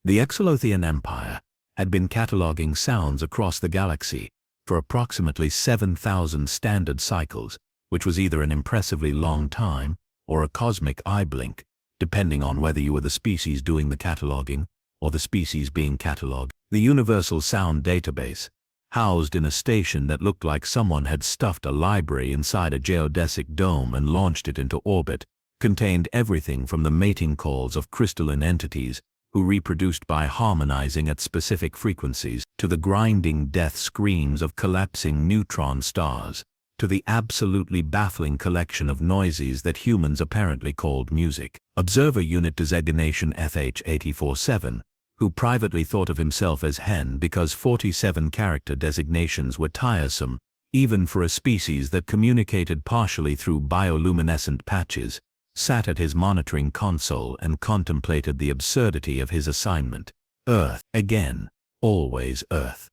The Xylothian Empire had been cataloging sounds across the galaxy for approximately 7,000 standard cycles, which was either an impressively long time or a cosmic eye blink, depending on whether you were the species doing the cataloging or the species being cataloged. The Universal Sound Database, housed in a station that looked like someone had stuffed a library inside a geodesic dome and launched it into orbit, contained everything from the mating calls of crystalline entities who reproduced by harmonizing at specific frequencies, to the grinding death screams of collapsing neutron stars, to the absolutely baffling collection of noises that humans apparently called music. Observer Unit Designation FH-847, who privately thought of himself as Hen because 47 character designations were tiresome, even for a species that communicated partially through bioluminescent patches, sat at his monitoring console and contemplated the absurdity of his assignment. Earth, again, always Earth.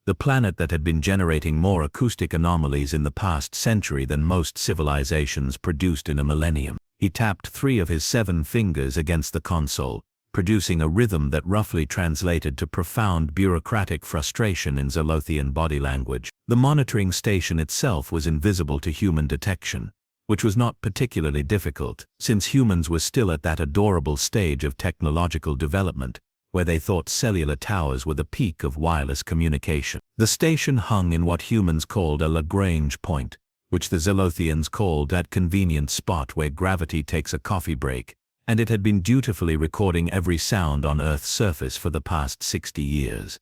The planet that had been generating more acoustic anomalies in the past century than most civilizations produced in a millennium. He tapped 3 of his 7 fingers against the console, producing a rhythm that roughly translated to profound bureaucratic frustration in Xylothian body language. The monitoring station itself was invisible to human detection, which was not particularly difficult, since humans were still at that adorable stage of technological development, where they thought cellular towers were the peak of wireless communication. The station hung in what humans called a Lagrange point, which the Xylothians called that convenient spot where gravity takes a coffee break, and it had been dutifully recording every sound on Earth's surface for the past 60 years.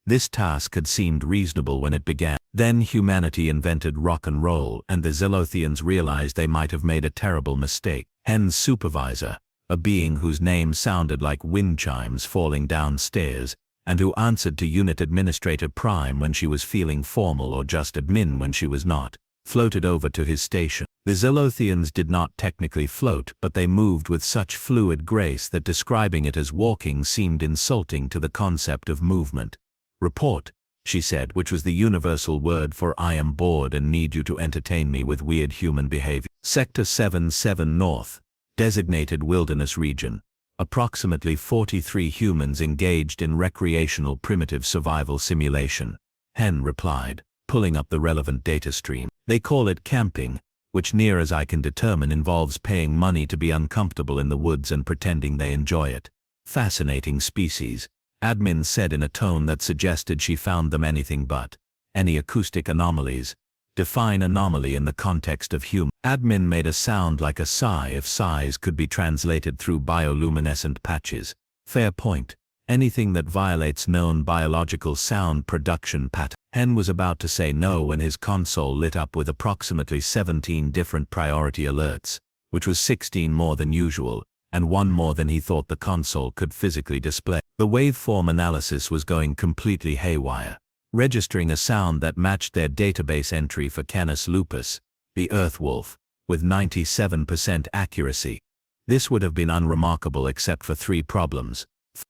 This task had seemed reasonable when it began. Then humanity invented rock and roll, and the Xylothians realized they might have made a terrible mistake. Hen's supervisor, a being whose name sounded like wind chimes falling downstairs, and who answered to Unit Administrator Prime when she was feeling formal or just admin when she was not, floated over to his station. The Xylothians did not technically float, but they moved with such fluid grace that describing it as walking seemed insulting to the concept of movement. "Report," she said, which was the universal word for "I am bored and need you to entertain me with weird human behavior." Sector 77 North, designated wilderness region. Approximately 43 humans engaged in recreational primitive survival simulation. Hen replied, pulling up the relevant data stream. "They call it camping, which near as I can determine involves paying money to be uncomfortable in the woods and pretending they enjoy it. Fascinating species," Admin said in a tone that suggested she found them anything but. "Any acoustic anomalies? Define anomaly in the context of human." Admin made a sound like a sigh if sighs could be translated through bioluminescent patches. "Fair point. Anything that violates known biological sound production patterns." Hen was about to say no when his console lit up with approximately 17 different priority alerts, which was 16 more than usual, and 1 more than he thought the console could physically display. The waveform analysis was going completely haywire, registering a sound that matched their database entry for Canis lupus, the earth wolf, with 97% accuracy. This would have been unremarkable except for 3 problems.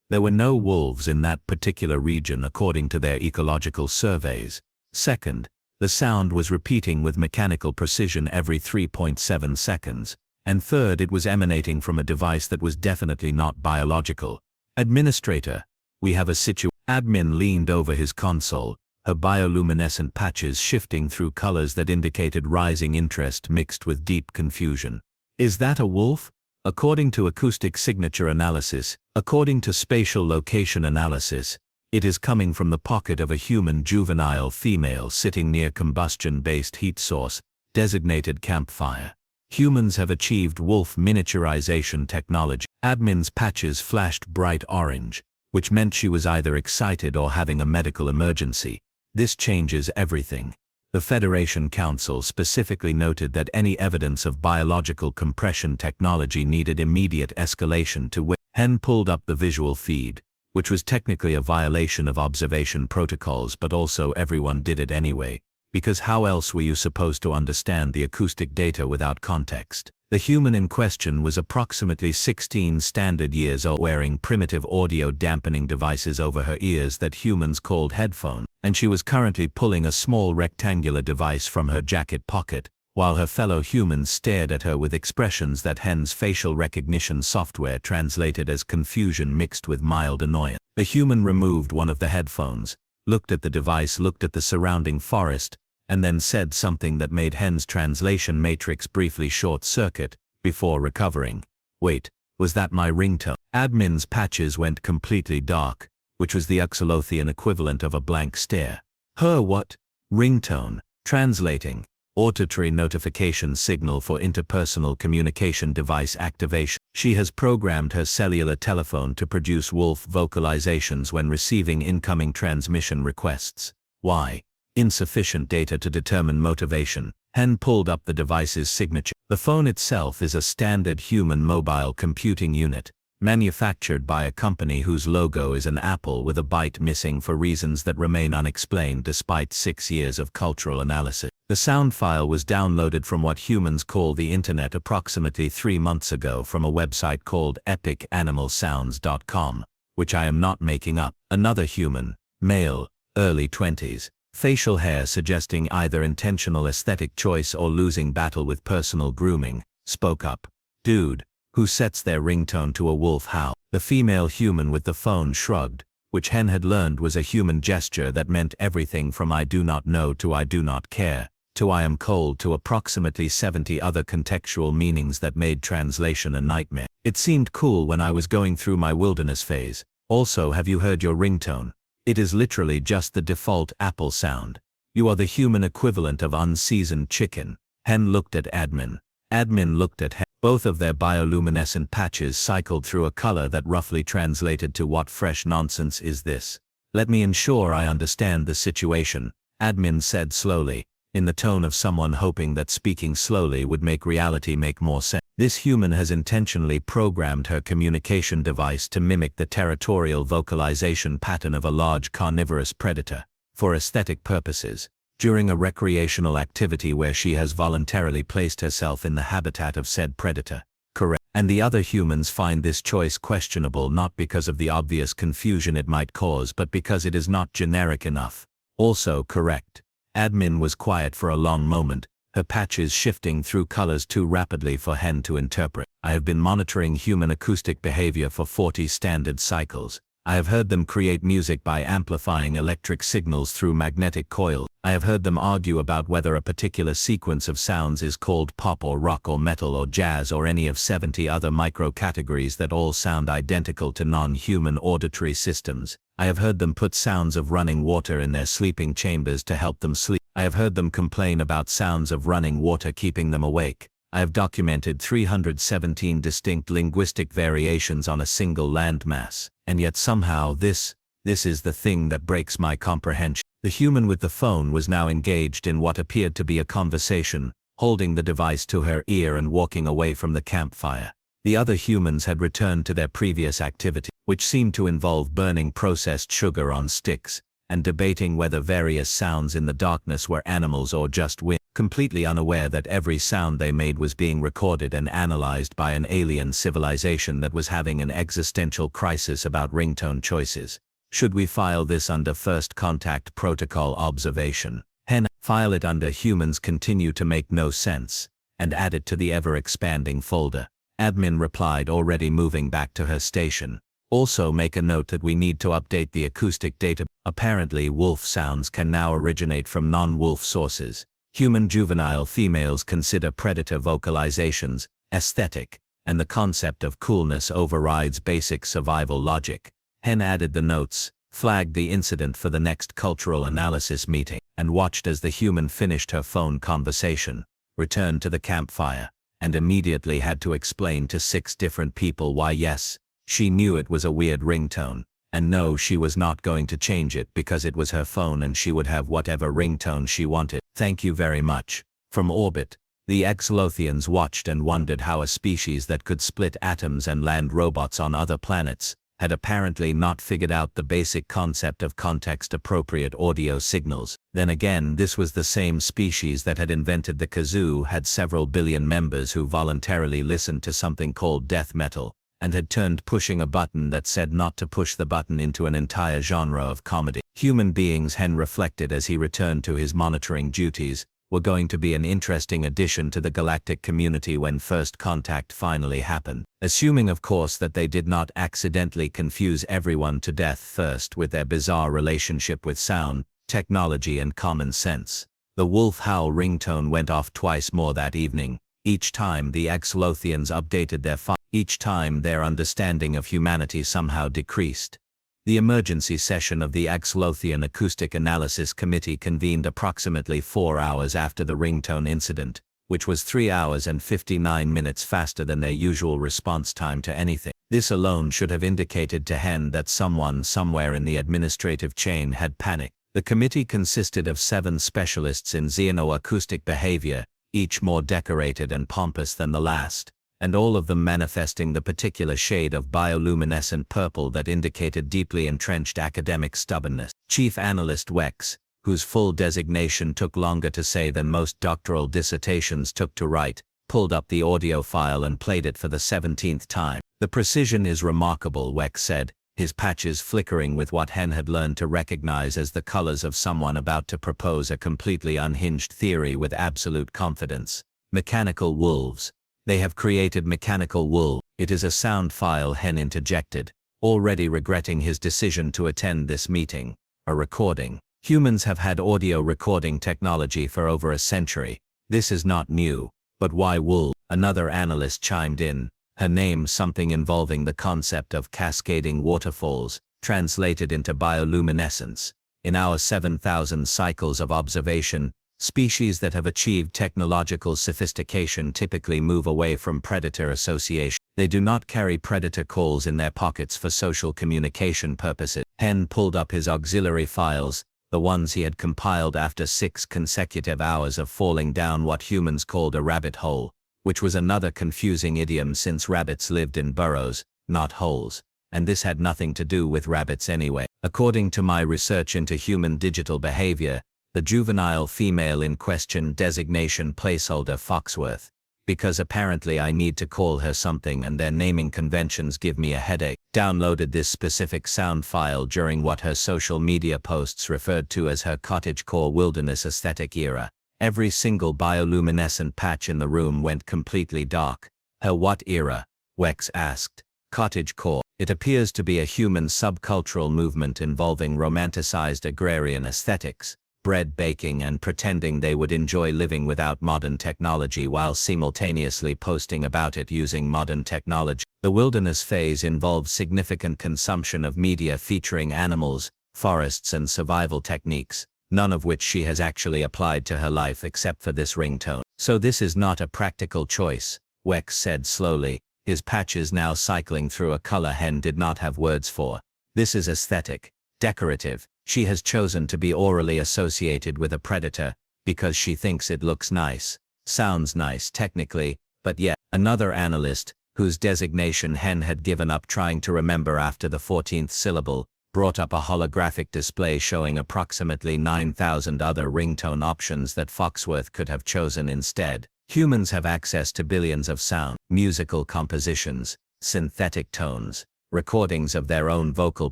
There were no wolves in that particular region according to their ecological surveys. Second, the sound was repeating with mechanical precision every 3.7 seconds. And third, it was emanating from a device that was definitely not biological. "Administrator, we have a situation." Admin leaned over his console, her bioluminescent patches shifting through colors that indicated rising interest mixed with deep confusion. "Is that a wolf?" "According to acoustic signature analysis, according to spatial location analysis, it is coming from the pocket of a human juvenile female sitting near combustion-based heat source, designated campfire. Humans have achieved wolf miniaturization technology." Admin's patches flashed bright orange, which meant she was either excited or having a medical emergency. "This changes everything." The Federation Council specifically noted that any evidence of biological compression technology needed immediate escalation to where. Hen pulled up the visual feed, which was technically a violation of observation protocols, but also everyone did it anyway. Because how else were you supposed to understand the acoustic data without context? The human in question was approximately 16 standard years old, wearing primitive audio dampening devices over her ears that humans called headphones, and she was currently pulling a small rectangular device from her jacket pocket, while her fellow humans stared at her with expressions that Hen's facial recognition software translated as confusion mixed with mild annoyance. The human removed one of the headphones, looked at the device, looked at the surrounding forest, and then said something that made Hen's translation matrix briefly short-circuit, before recovering. Wait, was that my ringtone? Admin's patches went completely dark, which was the Xylothian equivalent of a blank stare. Her what? Ringtone. Translating. Auditory notification signal for interpersonal communication device activation. She has programmed her cellular telephone to produce wolf vocalizations when receiving incoming transmission requests. Why? Insufficient data to determine motivation. Hen pulled up the device's signature. The phone itself is a standard human mobile computing unit, manufactured by a company whose logo is an apple with a bite missing for reasons that remain unexplained despite 6 years of cultural analysis. The sound file was downloaded from what humans call the internet approximately 3 months ago from a website called epicanimalsounds.com, which I am not making up. Another human, male, early 20s, facial hair suggesting either intentional aesthetic choice or losing battle with personal grooming, spoke up. Dude, who sets their ringtone to a wolf howl? The female human with the phone shrugged, which Hen had learned was a human gesture that meant everything from I do not know to I do not care, to I am cold to approximately 70 other contextual meanings that made translation a nightmare. It seemed cool when I was going through my wilderness phase. Also, have you heard your ringtone? It is literally just the default Apple sound. You are the human equivalent of unseasoned chicken. Hen looked at Admin. Admin looked at Hen. Both of their bioluminescent patches cycled through a color that roughly translated to what fresh nonsense is this? Let me ensure I understand the situation, Admin said slowly, in the tone of someone hoping that speaking slowly would make reality make more sense. This human has intentionally programmed her communication device to mimic the territorial vocalization pattern of a large carnivorous predator, for aesthetic purposes, during a recreational activity where she has voluntarily placed herself in the habitat of said predator. Correct. And the other humans find this choice questionable not because of the obvious confusion it might cause but because it is not generic enough. Also correct. Admin was quiet for a long moment, her patches shifting through colors too rapidly for Hen to interpret. I have been monitoring human acoustic behavior for 40 standard cycles. I have heard them create music by amplifying electric signals through magnetic coils. I have heard them argue about whether a particular sequence of sounds is called pop or rock or metal or jazz or any of 70 other micro-categories that all sound identical to non-human auditory systems. I have heard them put sounds of running water in their sleeping chambers to help them sleep. I have heard them complain about sounds of running water keeping them awake. I have documented 317 distinct linguistic variations on a single landmass. And yet somehow this is the thing that breaks my comprehension. The human with the phone was now engaged in what appeared to be a conversation, holding the device to her ear and walking away from the campfire. The other humans had returned to their previous activity, which seemed to involve burning processed sugar on sticks, and debating whether various sounds in the darkness were animals or just wind, completely unaware that every sound they made was being recorded and analyzed by an alien civilization that was having an existential crisis about ringtone choices. Should we file this under First Contact Protocol observation? Hen, file it under Humans Continue to Make No Sense, and add it to the ever-expanding folder. Admin replied, already moving back to her station. Also make a note that we need to update the acoustic data. Apparently wolf sounds can now originate from non-wolf sources. Human juvenile females consider predator vocalizations aesthetic, and the concept of coolness overrides basic survival logic. Hen added the notes, flagged the incident for the next cultural analysis meeting, and watched as the human finished her phone conversation, returned to the campfire, and immediately had to explain to 6 different people why yes, she knew it was a weird ringtone, and no, she was not going to change it because it was her phone and she would have whatever ringtone she wanted. Thank you very much. From orbit, the Xylothians watched and wondered how a species that could split atoms and land robots on other planets had apparently not figured out the basic concept of context-appropriate audio signals. Then again, this was the same species that had invented the kazoo, had several billion members who voluntarily listened to something called death metal, and had turned pushing a button that said not to push the button into an entire genre of comedy. Human beings, Hen reflected as he returned to his monitoring duties, were going to be an interesting addition to the galactic community when first contact finally happened. Assuming of course that they did not accidentally confuse everyone to death first with their bizarre relationship with sound, technology and common sense. The wolf howl ringtone went off twice more that evening. Each time the Xylothians updated each time their understanding of humanity somehow decreased. The emergency session of the Xylothian Acoustic Analysis Committee convened approximately 4 hours after the ringtone incident, which was 3 hours and 59 minutes faster than their usual response time to anything. This alone should have indicated to Hen that someone somewhere in the administrative chain had panicked. The committee consisted of 7 specialists in xenoacoustic behavior, each more decorated and pompous than the last, and all of them manifesting the particular shade of bioluminescent purple that indicated deeply entrenched academic stubbornness. Chief Analyst Wex, whose full designation took longer to say than most doctoral dissertations took to write, pulled up the audio file and played it for the 17th time. "The precision is remarkable," Wex said, his patches flickering with what Hen had learned to recognize as the colors of someone about to propose a completely unhinged theory with absolute confidence. "Mechanical wolves. They have created mechanical wool." "It is a sound file," Hen interjected, already regretting his decision to attend this meeting. "A recording. Humans have had audio recording technology for over a century. This is not new. But why wool?" Another analyst chimed in, her name something involving the concept of cascading waterfalls, translated into bioluminescence. "In our 7,000 cycles of observation, species that have achieved technological sophistication typically move away from predator association. They do not carry predator calls in their pockets for social communication purposes." Hen pulled up his auxiliary files, the ones he had compiled after 6 consecutive hours of falling down what humans called a rabbit hole, which was another confusing idiom since rabbits lived in burrows, not holes, and this had nothing to do with rabbits anyway. "According to my research into human digital behavior, the juvenile female in question designation placeholder Foxworth, because apparently I need to call her something and their naming conventions give me a headache, downloaded this specific sound file during what her social media posts referred to as her cottagecore wilderness aesthetic era. Every single bioluminescent patch in the room went completely dark." "Her what era?" Wex asked. "Cottagecore. It appears to be a human subcultural movement involving romanticized agrarian aesthetics, bread baking and pretending they would enjoy living without modern technology while simultaneously posting about it using modern technology. The wilderness phase involves significant consumption of media featuring animals, forests and survival techniques, none of which she has actually applied to her life except for this ringtone. So this is not a practical choice," Wex said slowly, his patches now cycling through a color Hen did not have words for. "This is aesthetic, decorative. She has chosen to be orally associated with a predator, because she thinks it looks nice. Sounds nice technically, but yet." Another analyst, whose designation Hen had given up trying to remember after the 14th syllable, brought up a holographic display showing approximately 9,000 other ringtone options that Foxworth could have chosen instead. "Humans have access to billions of sound, musical compositions, synthetic tones, recordings of their own vocal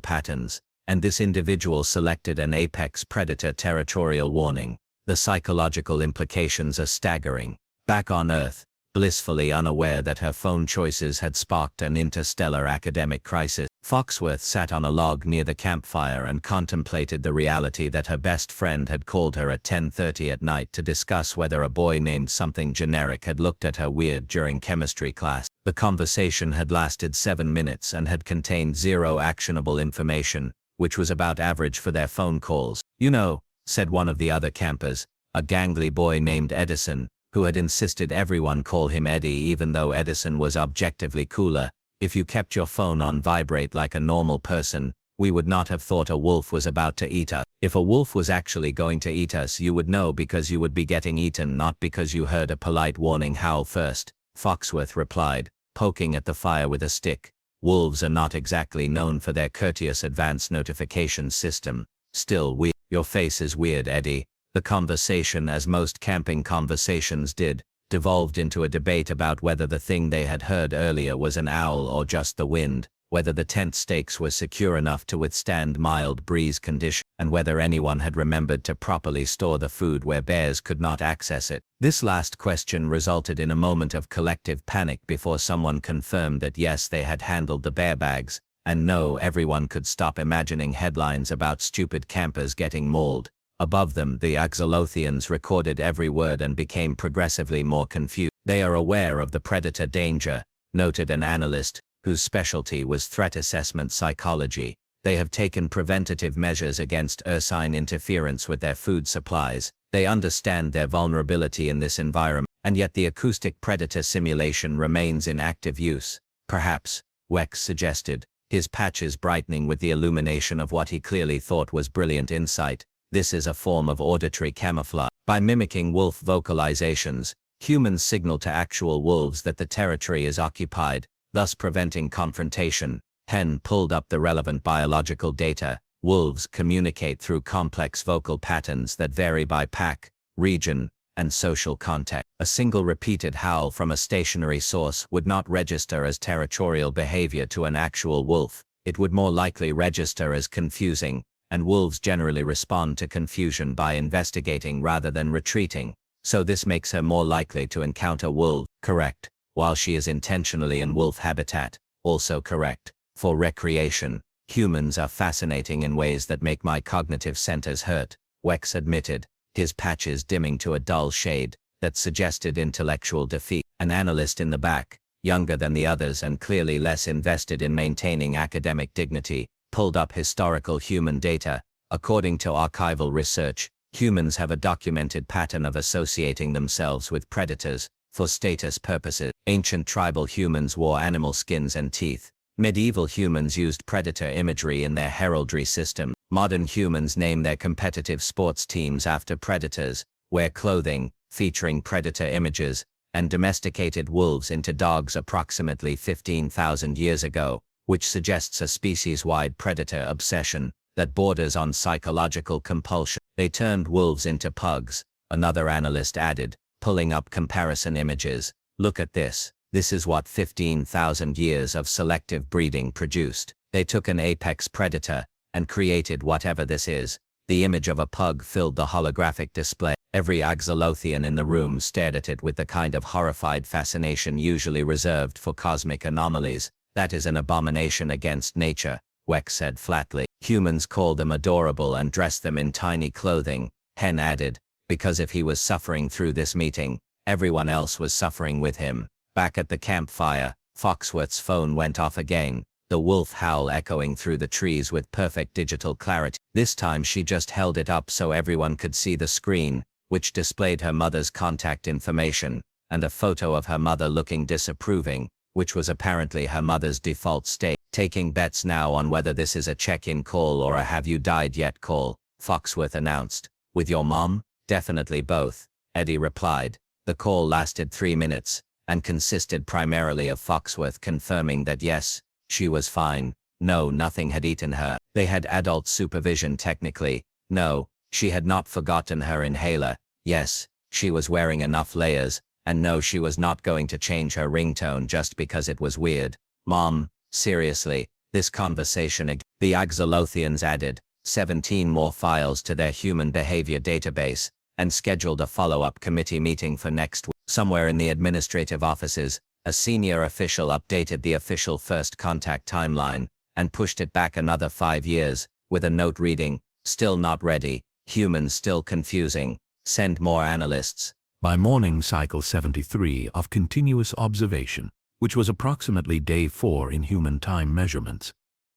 patterns, and this individual selected an apex predator territorial warning. The psychological implications are staggering." Back on Earth, blissfully unaware that her phone choices had sparked an interstellar academic crisis, Foxworth sat on a log near the campfire and contemplated the reality that her best friend had called her at 10:30 at night to discuss whether a boy named something generic had looked at her weird during chemistry class. The conversation had lasted 7 minutes and had contained 0 actionable information, which was about average for their phone calls. "You know," said one of the other campers, a gangly boy named Edison, who had insisted everyone call him Eddie even though Edison was objectively cooler, "if you kept your phone on vibrate like a normal person, we would not have thought a wolf was about to eat us. If a wolf was actually going to eat us, you would know because you would be getting eaten, not because you heard a polite warning howl first," Foxworth replied, poking at the fire with a stick. "Wolves are not exactly known for their courteous advance notification system. Still, your face is weird, Eddie." The conversation, as most camping conversations did, devolved into a debate about whether the thing they had heard earlier was an owl or just the wind. whether the tent stakes were secure enough to withstand mild breeze conditions, and whether anyone had remembered to properly store the food where bears could not access it. This last question resulted in a moment of collective panic before someone confirmed that yes, they had handled the bear bags, and no, everyone could stop imagining headlines about stupid campers getting mauled. Above them, the Xylothians recorded every word and became progressively more confused. They are aware of the predator danger, noted an analyst, whose specialty was threat assessment psychology. They have taken preventative measures against ursine interference with their food supplies. They understand their vulnerability in this environment, and yet the acoustic predator simulation remains in active use. Perhaps, Wex suggested, his patches brightening with the illumination of what he clearly thought was brilliant insight. This is a form of auditory camouflage. By mimicking wolf vocalizations, humans signal to actual wolves that the territory is occupied, thus preventing confrontation. Hen pulled up the relevant biological data. Wolves communicate through complex vocal patterns that vary by pack, region, and social context. A single repeated howl from a stationary source would not register as territorial behavior to an actual wolf. It would more likely register as confusing, and wolves generally respond to confusion by investigating rather than retreating. So this makes her more likely to encounter wolves. Correct. While she is intentionally in wolf habitat, also correct. For recreation, humans are fascinating in ways that make my cognitive centers hurt, Wex admitted, his patches dimming to a dull shade that suggested intellectual defeat. An analyst in the back, younger than the others and clearly less invested in maintaining academic dignity, pulled up historical human data. According to archival research, humans have a documented pattern of associating themselves with predators for status purposes. Ancient tribal humans wore animal skins and teeth. Medieval humans used predator imagery in their heraldry system. Modern humans name their competitive sports teams after predators, wear clothing featuring predator images, and domesticated wolves into dogs approximately 15,000 years ago, which suggests a species-wide predator obsession that borders on psychological compulsion. They turned wolves into pugs, another analyst added, pulling up comparison images. Look at this. This is what 15,000 years of selective breeding produced. They took an apex predator and created whatever this is. The image of a pug filled the holographic display. Every Xylothian in the room stared at it with the kind of horrified fascination usually reserved for cosmic anomalies. That is an abomination against nature, Wex said flatly. Humans call them adorable and dress them in tiny clothing, Hen added, because if he was suffering through this meeting, everyone else was suffering with him. Back at the campfire, Foxworth's phone went off again, the wolf howl echoing through the trees with perfect digital clarity. This time she just held it up so everyone could see the screen, which displayed her mother's contact information, and a photo of her mother looking disapproving, which was apparently her mother's default state. Taking bets now on whether this is a check-in call or a have you died yet call, Foxworth announced. With your mom? Definitely both, Eddie replied. The call lasted 3 minutes, and consisted primarily of Foxworth confirming that yes, she was fine. No, nothing had eaten her. They had adult supervision technically. No, she had not forgotten her inhaler. Yes, she was wearing enough layers. And no, she was not going to change her ringtone just because it was weird. Mom, seriously, this conversation again. The Xylothians added 17 more files to their human behavior database, and scheduled a follow-up committee meeting for next week. Somewhere in the administrative offices, a senior official updated the official first contact timeline, and pushed it back another 5 years, with a note reading, still not ready, humans still confusing, send more analysts. By morning cycle 73 of continuous observation, which was approximately day 4 in human time measurements,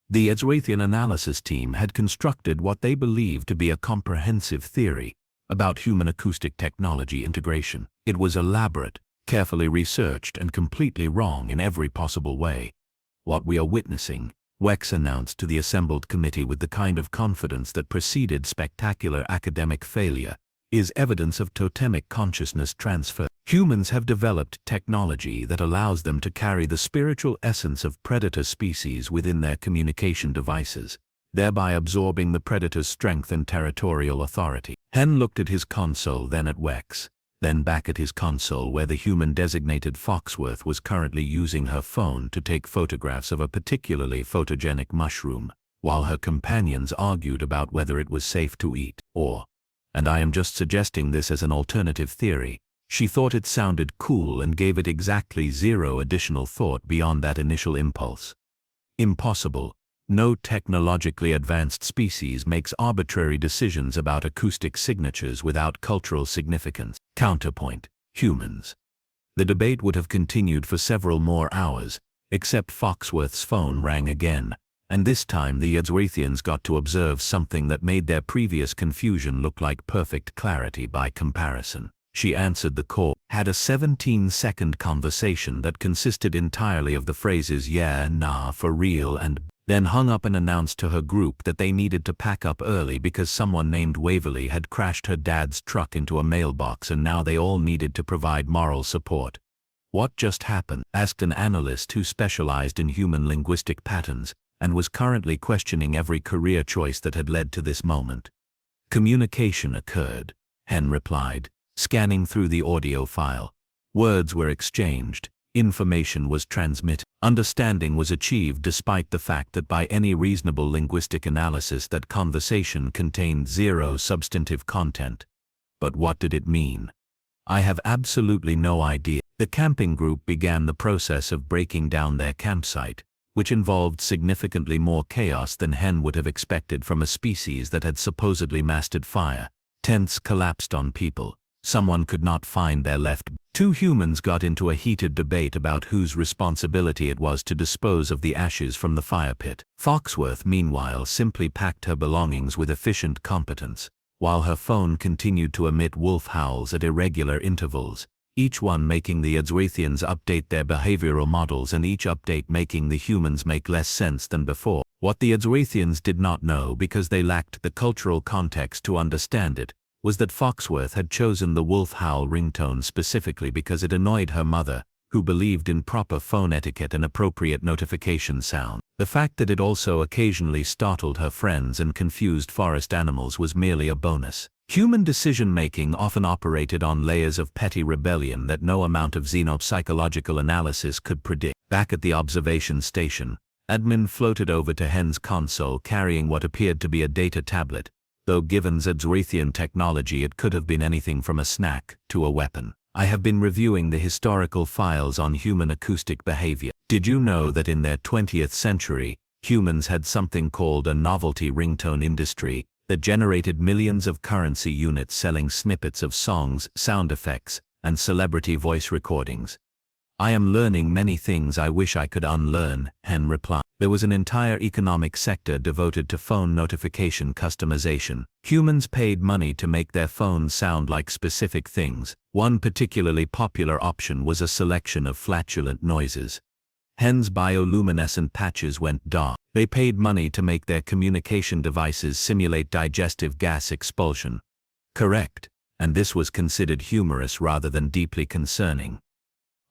the Xylothian analysis team had constructed what they believed to be a comprehensive theory about human acoustic technology integration. It was elaborate, carefully researched, and completely wrong in every possible way. What we are witnessing, Wex announced to the assembled committee with the kind of confidence that preceded spectacular academic failure, is evidence of totemic consciousness transfer. Humans have developed technology that allows them to carry the spiritual essence of predator species within their communication devices, thereby absorbing the predator's strength and territorial authority. Hen looked at his console, then at Wex. Then back at his console where the human-designated Foxworth was currently using her phone to take photographs of a particularly photogenic mushroom, while her companions argued about whether it was safe to eat, or, and I am just suggesting this as an alternative theory, she thought it sounded cool and gave it exactly zero additional thought beyond that initial impulse. Impossible. No technologically advanced species makes arbitrary decisions about acoustic signatures without cultural significance. Counterpoint: humans. The debate would have continued for several more hours, except Foxworth's phone rang again, and this time the Xylothians got to observe something that made their previous confusion look like perfect clarity by comparison. She answered the call, had a 17-second conversation that consisted entirely of the phrases "yeah," "nah," "for real," and then hung up and announced to her group that they needed to pack up early because someone named Waverly had crashed her dad's truck into a mailbox and now they all needed to provide moral support. "What just happened?" asked an analyst who specialized in human linguistic patterns and was currently questioning every career choice that had led to this moment. "Communication occurred," Hen replied, scanning through the audio file. "Words were exchanged. Information was transmitted. Understanding was achieved despite the fact that by any reasonable linguistic analysis that conversation contained zero substantive content. But what did it mean? I have absolutely no idea." The camping group began the process of breaking down their campsite, which involved significantly more chaos than Hen would have expected from a species that had supposedly mastered fire. Tents collapsed on people. Someone could not find their left. Two humans got into a heated debate about whose responsibility it was to dispose of the ashes from the fire pit. Foxworth, meanwhile, simply packed her belongings with efficient competence, while her phone continued to emit wolf howls at irregular intervals, each one making the Xylothians update their behavioral models and each update making the humans make less sense than before. What the Xylothians did not know, because they lacked the cultural context to understand it, was that Foxworth had chosen the wolf howl ringtone specifically because it annoyed her mother, who believed in proper phone etiquette and appropriate notification sound. The fact that it also occasionally startled her friends and confused forest animals was merely a bonus. Human decision-making often operated on layers of petty rebellion that no amount of xenopsychological analysis could predict. Back at the observation station, admin floated over to Hen's console carrying what appeared to be a data tablet, though given Xylothian technology it could have been anything from a snack to a weapon. "I have been reviewing the historical files on human acoustic behavior. Did you know that in their 20th century, humans had something called a novelty ringtone industry that generated millions of currency units selling snippets of songs, sound effects, and celebrity voice recordings?" "I am learning many things I wish I could unlearn," Hen replied. There was an entire economic sector devoted to phone notification customization. Humans paid money to make their phones sound like specific things. One particularly popular option was a selection of flatulent noises. Hen's bioluminescent patches went dark. They paid money to make their communication devices simulate digestive gas expulsion. Correct, and this was considered humorous rather than deeply concerning.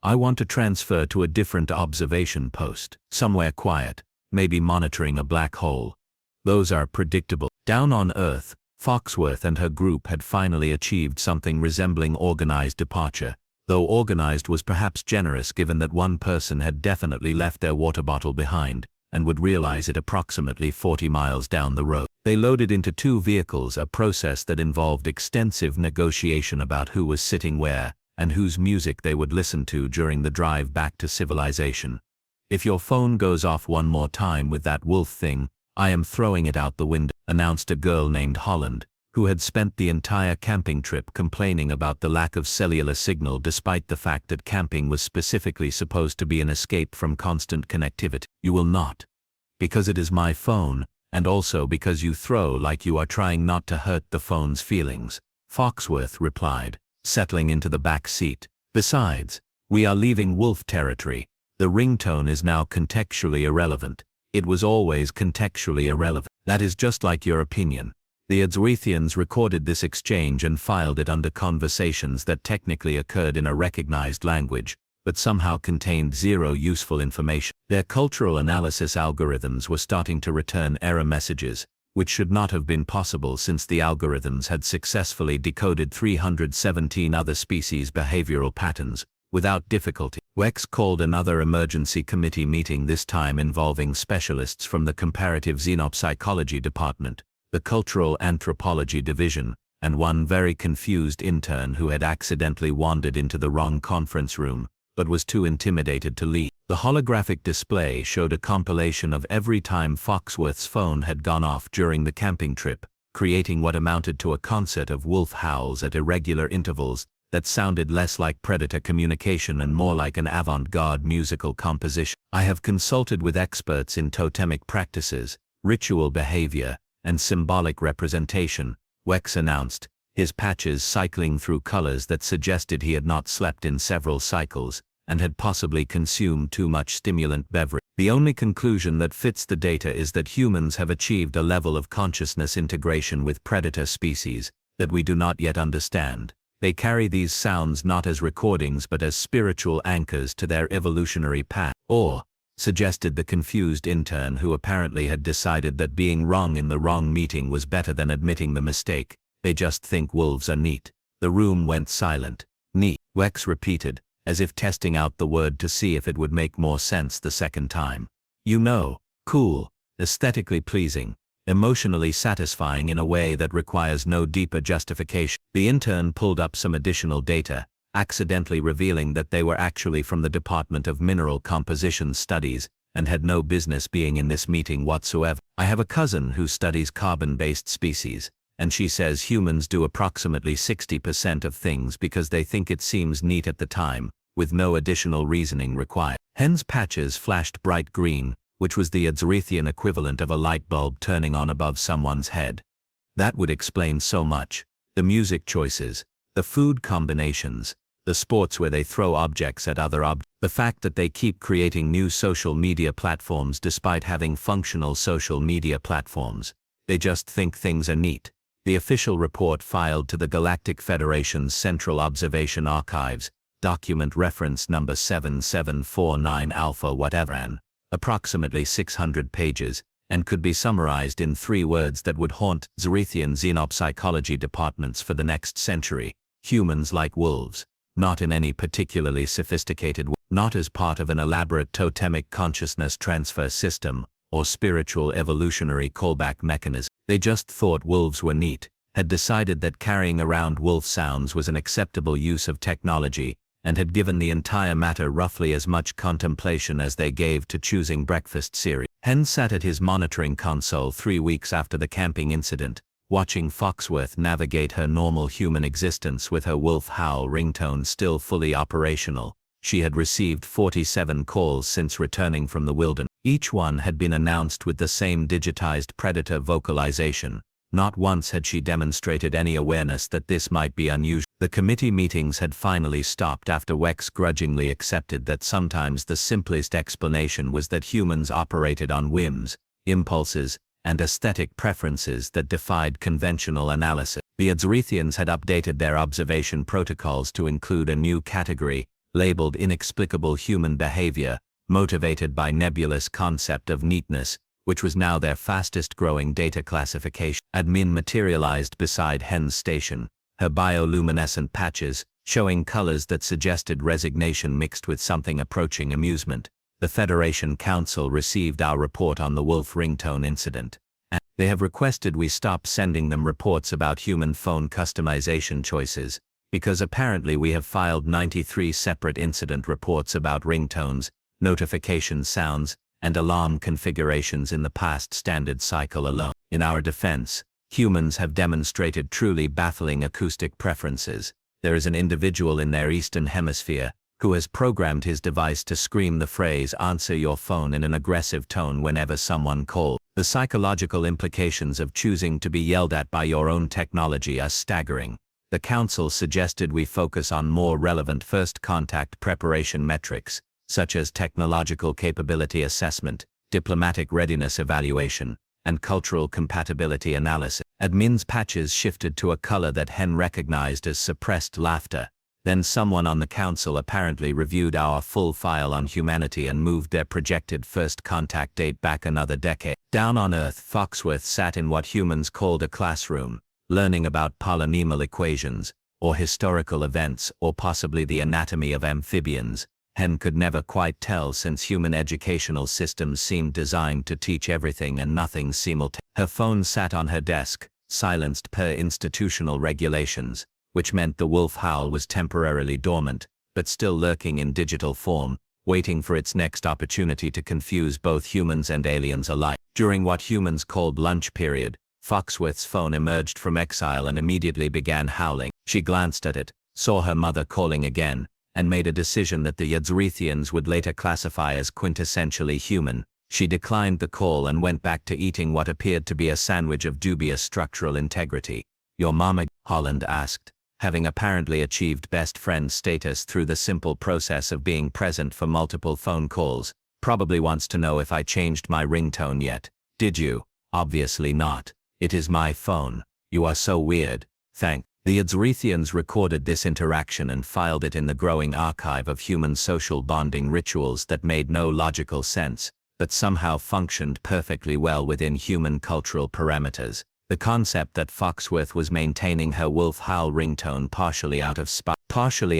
"I want to transfer to a different observation post, somewhere quiet, maybe monitoring a black hole." Those are predictable. Down on Earth, Foxworth and her group had finally achieved something resembling organized departure, though organized was perhaps generous given that one person had definitely left their water bottle behind, and would realize it approximately 40 miles down the road. They loaded into 2 vehicles, a process that involved extensive negotiation about who was sitting where, and whose music they would listen to during the drive back to civilization. "If your phone goes off one more time with that wolf thing, I am throwing it out the window," announced a girl named Holland, who had spent the entire camping trip complaining about the lack of cellular signal despite the fact that camping was specifically supposed to be an escape from constant connectivity. "You will not. Because it is my phone, and also because you throw like you are trying not to hurt the phone's feelings," Foxworth replied, settling into the back seat. "Besides, we are leaving wolf territory. The ringtone is now contextually irrelevant. It was always contextually irrelevant." "That is just like your opinion." The Xylothians recorded this exchange and filed it under conversations that technically occurred in a recognized language, but somehow contained zero useful information. Their cultural analysis algorithms were starting to return error messages, which should not have been possible since the algorithms had successfully decoded 317 other species' behavioral patterns without difficulty. Wex called another emergency committee meeting, this time involving specialists from the Comparative Xenopsychology Department, the Cultural Anthropology Division, and one very confused intern who had accidentally wandered into the wrong conference room, but was too intimidated to leave. The holographic display showed a compilation of every time Foxworth's phone had gone off during the camping trip, creating what amounted to a concert of wolf howls at irregular intervals that sounded less like predator communication and more like an avant-garde musical composition. I have consulted with experts in totemic practices, ritual behavior, and symbolic representation, Wex announced, his patches cycling through colors that suggested he had not slept in several cycles and had possibly consumed too much stimulant beverage. The only conclusion that fits the data is that humans have achieved a level of consciousness integration with predator species that we do not yet understand. They carry these sounds not as recordings but as spiritual anchors to their evolutionary path. Or, suggested the confused intern who apparently had decided that being wrong in the wrong meeting was better than admitting the mistake. They just think wolves are neat. The room went silent. Neat, Wex repeated, as if testing out the word to see if it would make more sense the second time. You know, cool, aesthetically pleasing, emotionally satisfying in a way that requires no deeper justification. The intern pulled up some additional data, accidentally revealing that they were actually from the Department of Mineral Composition Studies and had no business being in this meeting whatsoever. I have a cousin who studies carbon-based species, and she says humans do approximately 60% of things because they think it seems neat at the time, with no additional reasoning required. Hen's patches flashed bright green, which was the Xylothian equivalent of a light bulb turning on above someone's head. That would explain so much. The music choices, the food combinations, the sports where they throw objects at other objects, the fact that they keep creating new social media platforms despite having functional social media platforms. They just think things are neat. The official report filed to the Galactic Federation's Central Observation Archives, document reference number 7749 alpha whatever an, approximately 600 pages, and could be summarized in 3 words that would haunt Xylothian xenopsychology departments for the next century. Humans like wolves, not in any particularly sophisticated way, not as part of an elaborate totemic consciousness transfer system or spiritual evolutionary callback mechanism. They just thought wolves were neat, had decided that carrying around wolf sounds was an acceptable use of technology, and had given the entire matter roughly as much contemplation as they gave to choosing breakfast cereal. Hen sat at his monitoring console 3 weeks after the camping incident, watching Foxworth navigate her normal human existence with her wolf howl ringtone still fully operational. She had received 47 calls since returning from the wilderness. Each one had been announced with the same digitized predator vocalization. Not once had she demonstrated any awareness that this might be unusual. The committee meetings had finally stopped after Wex grudgingly accepted that sometimes the simplest explanation was that humans operated on whims, impulses, and aesthetic preferences that defied conventional analysis. The Xylothians had updated their observation protocols to include a new category, labeled inexplicable human behavior, motivated by nebulous concept of neatness, which was now their fastest growing data classification. Admin materialized beside Hen's station, her bioluminescent patches, showing colors that suggested resignation mixed with something approaching amusement. The Federation Council received our report on the wolf ringtone incident, and they have requested we stop sending them reports about human phone customization choices, because apparently we have filed 93 separate incident reports about ringtones, notification sounds, and alarm configurations in the past standard cycle alone. In our defense, humans have demonstrated truly baffling acoustic preferences. There is an individual in their eastern hemisphere who has programmed his device to scream the phrase "answer your phone" in an aggressive tone whenever someone calls. The psychological implications of choosing to be yelled at by your own technology are staggering. The Council suggested we focus on more relevant first contact preparation metrics, such as technological capability assessment, diplomatic readiness evaluation, and cultural compatibility analysis. Admin's patches shifted to a color that Hen recognized as suppressed laughter. Then someone on the council apparently reviewed our full file on humanity and moved their projected first contact date back another decade. Down on Earth, Foxworth sat in what humans called a classroom, learning about polynomial equations, or historical events, or possibly the anatomy of amphibians. Hen could never quite tell, since human educational systems seemed designed to teach everything and nothing simultaneously. Her phone sat on her desk, silenced per institutional regulations, which meant the wolf Howl was temporarily dormant, but still lurking in digital form, waiting for its next opportunity to confuse both humans and aliens alike. During what humans called lunch period, Foxworth's phone emerged from exile and immediately began howling. She glanced at it, saw her mother calling again, and made a decision that the Xylothians would later classify as quintessentially human. She declined the call and went back to eating what appeared to be a sandwich of dubious structural integrity. "Your mama?" Holland asked, having apparently achieved best friend status through the simple process of being present for multiple phone calls. "Probably wants to know if I changed my ringtone yet. Did you?" "Obviously not. It is my phone. You are so weird." The Xylothians recorded this interaction and filed it in the growing archive of human social bonding rituals that made no logical sense, but somehow functioned perfectly well within human cultural parameters. The concept that Foxworth was maintaining her wolf Howl ringtone partially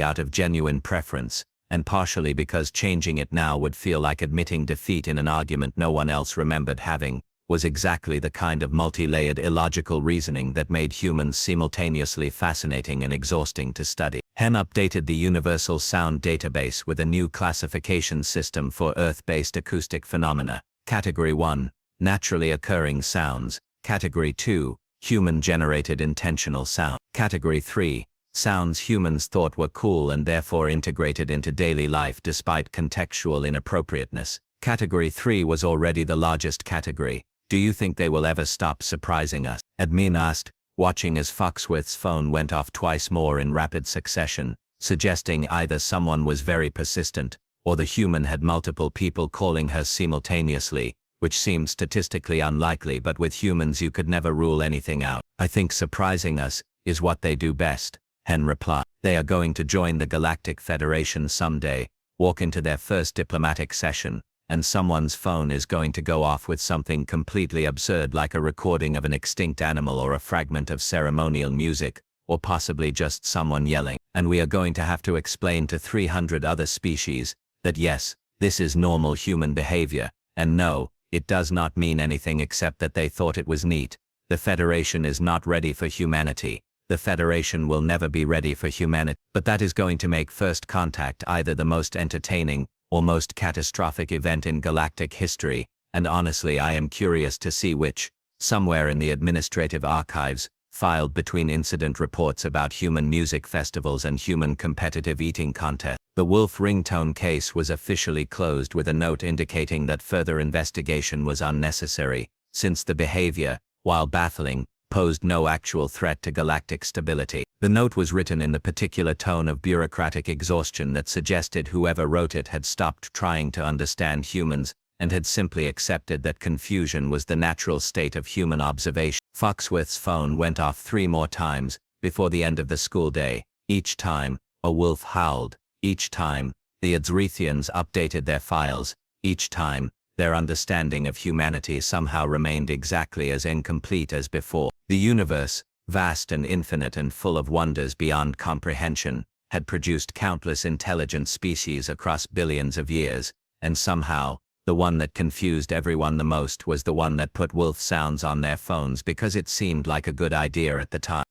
out of genuine preference, and partially because changing it now would feel like admitting defeat in an argument no one else remembered having, was exactly the kind of multi-layered illogical reasoning that made humans simultaneously fascinating and exhausting to study. Hen updated the Universal Sound Database with a new classification system for Earth-based acoustic phenomena. Category 1, naturally occurring sounds. Category 2, human-generated intentional sound. Category 3, sounds humans thought were cool and therefore integrated into daily life despite contextual inappropriateness. Category 3 was already the largest category. "Do you think they will ever stop surprising us?" Admin asked, watching as Foxworth's phone went off twice more in rapid succession, suggesting either someone was very persistent, or the human had multiple people calling her simultaneously, which seemed statistically unlikely, but with humans you could never rule anything out. "I think surprising us is what they do best," Hen replied. "They are going to join the Galactic Federation someday, walk into their first diplomatic session, and someone's phone is going to go off with something completely absurd like a recording of an extinct animal or a fragment of ceremonial music, or possibly just someone yelling. And we are going to have to explain to 300 other species that yes, this is normal human behavior, and no, it does not mean anything except that they thought it was neat. The Federation is not ready for humanity. The Federation will never be ready for humanity. But that is going to make first contact either the most entertaining or most catastrophic event in galactic history, and honestly I am curious to see which." Somewhere in the administrative archives, filed between incident reports about human music festivals and human competitive eating contests, the wolf ringtone case was officially closed with a note indicating that further investigation was unnecessary, since the behavior, while baffling, posed no actual threat to galactic stability. The note was written in the particular tone of bureaucratic exhaustion that suggested whoever wrote it had stopped trying to understand humans and had simply accepted that confusion was the natural state of human observation. Foxworth's phone went off 3 more times before the end of the school day. Each time, a wolf howled. Each time, the Xylothians updated their files. Each time, their understanding of humanity somehow remained exactly as incomplete as before. The universe, vast and infinite and full of wonders beyond comprehension, had produced countless intelligent species across billions of years, and somehow, the one that confused everyone the most was the one that put wolf sounds on their phones because it seemed like a good idea at the time.